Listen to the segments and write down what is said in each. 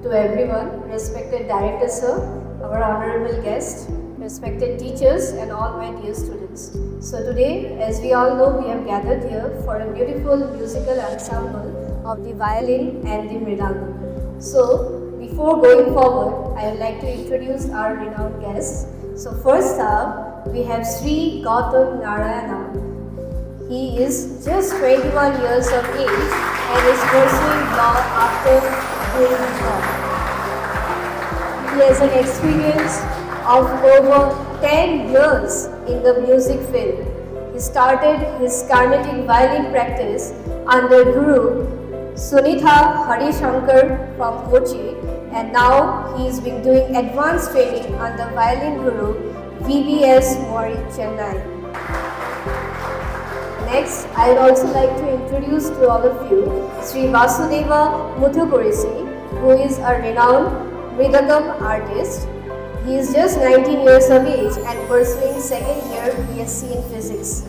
to everyone, respected director sir, our honorable guest, respected teachers and all my dear students. So today, as we all know, we have gathered here for a beautiful musical ensemble of the violin and the mridangam. So before going forward, I would like to introduce our renowned guests. So first up, we have Sri Gautam Narayana. He is just 21 years of age and is pursuing law after doing the job. He has an experience of over 10 years in the music field. He started his Carnatic violin practice under Guru Sunitha Harishankar from Kochi, and now he has been doing advanced training under violin guru VBS Mori Chennai. Next, I would also like to introduce to all of you Sri Vasudeva Muthukurisi, who is a renowned Mridangam artist. He is just 19 years of age and pursuing second year BSc in Physics.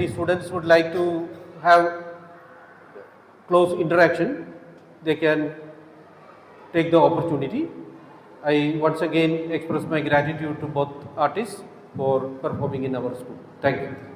any students would like to have close interaction, they can take the opportunity. I once again express my gratitude to both artists for performing in our school. Thank you.